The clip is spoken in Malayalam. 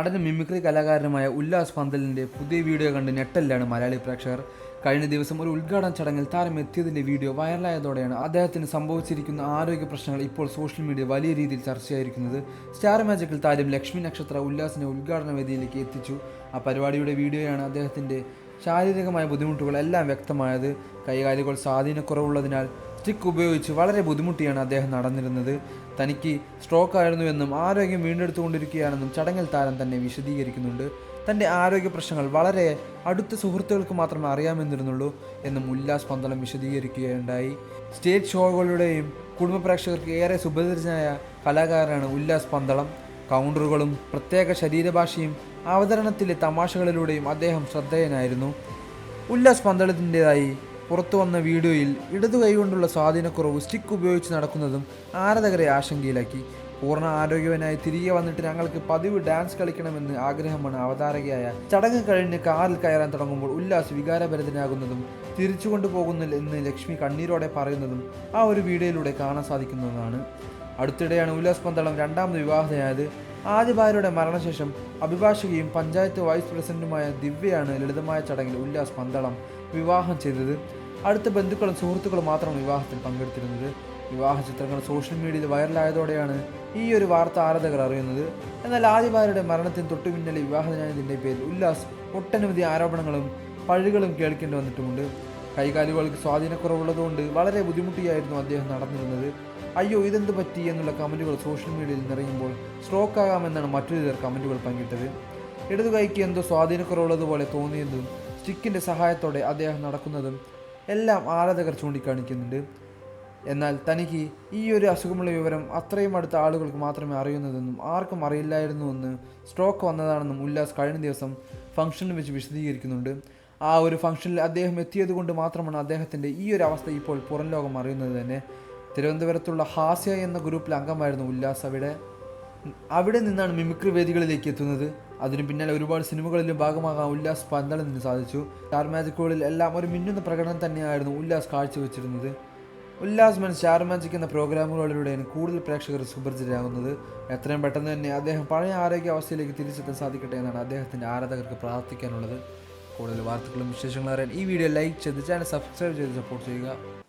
നടനും മിമിക്രി കലാകാരനുമായ ഉല്ലാസ് പന്തലിൻ്റെ പുതിയ വീഡിയോ കണ്ട് ഞെട്ടലിലാണ് മലയാളി പ്രേക്ഷകർ. കഴിഞ്ഞ ദിവസം ഒരു ഉദ്ഘാടന ചടങ്ങിൽ താരം എത്തിയതിൻ്റെ വീഡിയോ വൈറലായതോടെയാണ് അദ്ദേഹത്തിന് സംഭവിച്ചിരിക്കുന്ന ആരോഗ്യ പ്രശ്നങ്ങൾ ഇപ്പോൾ സോഷ്യൽ മീഡിയ വലിയ രീതിയിൽ ചർച്ചയായിരിക്കുന്നത്. സ്റ്റാർ മാജിക്കിൽ താരം ലക്ഷ്മി നക്ഷത്ര ഉല്ലാസിനെ ഉദ്ഘാടന വേദിയിലേക്ക് എത്തിച്ചു. ആ പരിപാടിയുടെ വീഡിയോയാണ് അദ്ദേഹത്തിൻ്റെ ശാരീരികമായ ബുദ്ധിമുട്ടുകൾ എല്ലാം വ്യക്തമായത്. കൈകാലുകൾ സ്വാധീനക്കുറവുള്ളതിനാൽ സ്റ്റിക്ക് ഉപയോഗിച്ച് വളരെ ബുദ്ധിമുട്ടിയാണ് അദ്ദേഹം നടന്നിരുന്നത്. തനിക്ക് സ്ട്രോക്ക് ആയിരുന്നുവെന്നും ആരോഗ്യം വീണ്ടെടുത്തുകൊണ്ടിരിക്കുകയാണെന്നും ചടങ്ങിൽ താരം തന്നെ വിശദീകരിക്കുന്നുണ്ട്. തൻ്റെ ആരോഗ്യ പ്രശ്നങ്ങൾ വളരെ അടുത്ത സുഹൃത്തുക്കൾക്ക് മാത്രമേ അറിയാമെന്നിരുന്നുള്ളൂ എന്നും ഉല്ലാസ് പന്തളം വിശദീകരിക്കുകയുണ്ടായി. സ്റ്റേജ് ഷോകളുടെയും കുടുംബ പ്രേക്ഷകർക്ക് ഏറെ സുപരിചിതനായ കലാകാരനാണ് ഉല്ലാസ് പന്തളം. കൗണ്ടറുകളും പ്രത്യേക ശരീരഭാഷയും അവതരണത്തിലെ തമാശകളിലൂടെയും അദ്ദേഹം ശ്രദ്ധേയനായിരുന്നു. ഉല്ലാസ് പന്തളത്തിൻ്റെതായി പുറത്തു വന്ന വീഡിയോയിൽ ഇടതു കൈകൊണ്ടുള്ള സ്വാധീനക്കുറവ് സ്റ്റിക്ക് ഉപയോഗിച്ച് നടക്കുന്നതും ആരാധകരെ ആശങ്കയിലാക്കി. പൂർണ്ണ ആരോഗ്യവനായി തിരികെ വന്നിട്ട് ഞങ്ങൾക്ക് പതിവ് ഡാൻസ് കളിക്കണമെന്ന് ആഗ്രഹമാണ് അവതാരകയായ. ചടങ്ങ് കഴിഞ്ഞ് കാറിൽ കയറാൻ തുടങ്ങുമ്പോൾ ഉല്ലാസ് വികാരഭരിതനാകുന്നതും തിരിച്ചു കൊണ്ടുപോകുന്നില്ല എന്ന് ലക്ഷ്മി കണ്ണീരോടെ പറയുന്നതും ആ ഒരു വീഡിയോയിലൂടെ കാണാൻ സാധിക്കുന്നതാണ്. അടുത്തിടെയാണ് ഉല്ലാസ് പന്തളം രണ്ടാമത് വിവാഹിതയായത്. ആദ്യ ഭാര്യയുടെ മരണശേഷം അഭിഭാഷകയും പഞ്ചായത്ത് വൈസ് പ്രസിഡന്റുമായ ദിവ്യയാണ് ലളിതമായ ചടങ്ങിൽ ഉല്ലാസ് പന്തളം വിവാഹം ചെയ്തത്. അടുത്ത ബന്ധുക്കളും സുഹൃത്തുക്കളും മാത്രമാണ് വിവാഹത്തിൽ പങ്കെടുത്തിരുന്നത്. വിവാഹ ചിത്രങ്ങൾ സോഷ്യൽ മീഡിയയിൽ വൈറലായതോടെയാണ് ഈ ഒരു വാർത്ത ആരാധകർ അറിയുന്നത്. എന്നാൽ ആദ്യ ഭാര്യയുടെ മരണത്തിന് തൊട്ടു പിന്നാലെ വിവാഹിതനായതിൻ്റെ പേരിൽ ഉല്ലാസ് ഒട്ടനവധി ആരോപണങ്ങളും പഴികളും കേൾക്കേണ്ടി വന്നിട്ടുമുണ്ട്. കൈകാലുകൾക്ക് സ്വാധീനക്കുറവുള്ളതുകൊണ്ട് വളരെ ബുദ്ധിമുട്ടിയായിരുന്നു അദ്ദേഹം നടന്നിരുന്നത്. അയ്യോ ഇതെന്ത് പറ്റി എന്നുള്ള കമൻറ്റുകൾ സോഷ്യൽ മീഡിയയിൽ നിറയുമ്പോൾ സ്ട്രോക്ക് ആകാമെന്നാണ് മറ്റൊരു ചിലർ കമൻറ്റുകൾ പങ്കിട്ടത്. ഇടതു കൈക്ക് എന്തോ സ്വാധീനക്കുറവുള്ളതുപോലെ തോന്നിയതും സ്റ്റിക്കിൻ്റെ സഹായത്തോടെ അദ്ദേഹം നടക്കുന്നതും എല്ലാം ആരാധകർ ചൂണ്ടിക്കാണിക്കുന്നുണ്ട്. എന്നാൽ തനിക്ക് ഈ ഒരു അസുഖമുള്ള വിവരം അത്രയും അടുത്ത ആളുകൾക്ക് മാത്രമേ അറിയുന്നതെന്നും ആർക്കും അറിയില്ലായിരുന്നുവെന്ന് സ്ട്രോക്ക് വന്നതാണെന്നും ഉല്ലാസ് കഴിഞ്ഞ ദിവസം ഫംഗ്ഷനിൽ വെച്ച് വിശദീകരിക്കുന്നുണ്ട്. ആ ഒരു ഫംഗ്ഷനിൽ അദ്ദേഹം എത്തിയത് കൊണ്ട് മാത്രമാണ് അദ്ദേഹത്തിൻ്റെ ഈ ഒരു അവസ്ഥ ഇപ്പോൾ പുറം ലോകം അറിയുന്നത് തന്നെ. തിരുവനന്തപുരത്തുള്ള ഹാസ്യ എന്ന ഗ്രൂപ്പിലെ അംഗമായിരുന്നു ഉല്ലാസ്. അവിടെ നിന്നാണ് മിമിക്രി വേദികളിലേക്ക് എത്തുന്നത്. അതിനു പിന്നാലെ ഒരുപാട് സിനിമകളിലും ഭാഗമാകാൻ ഉല്ലാസ് പന്തളത്തിന് സാധിച്ചു. സ്റ്റാർ മാജിക്കുകളിൽ എല്ലാം ഒരു മിന്നുന്ന പ്രകടനം തന്നെയായിരുന്നു ഉല്ലാസ് കാഴ്ചവെച്ചിരുന്നത്. ഉല്ലാസ് മൻ സ്റ്റാർ മാജിക് എന്ന പ്രോഗ്രാമുകളിലൂടെയാണ് കൂടുതൽ പ്രേക്ഷകർ സുപരിചിതരാകുന്നത്. എത്രയും പെട്ടെന്ന് തന്നെ അദ്ദേഹം പഴയ ആരോഗ്യാവസ്ഥയിലേക്ക് തിരിച്ചെത്താൻ സാധിക്കട്ടെ എന്നാണ് അദ്ദേഹത്തിൻ്റെ ആരാധകർക്ക് പ്രാർത്ഥിക്കാനുള്ളത്. കൂടുതൽ വാർത്തകളും വിശേഷങ്ങളും അറിയാൻ ഈ വീഡിയോ ലൈക്ക് ചെയ്ത് ചാനൽ സബ്സ്ക്രൈബ് ചെയ്ത് സപ്പോർട്ട് ചെയ്യുക.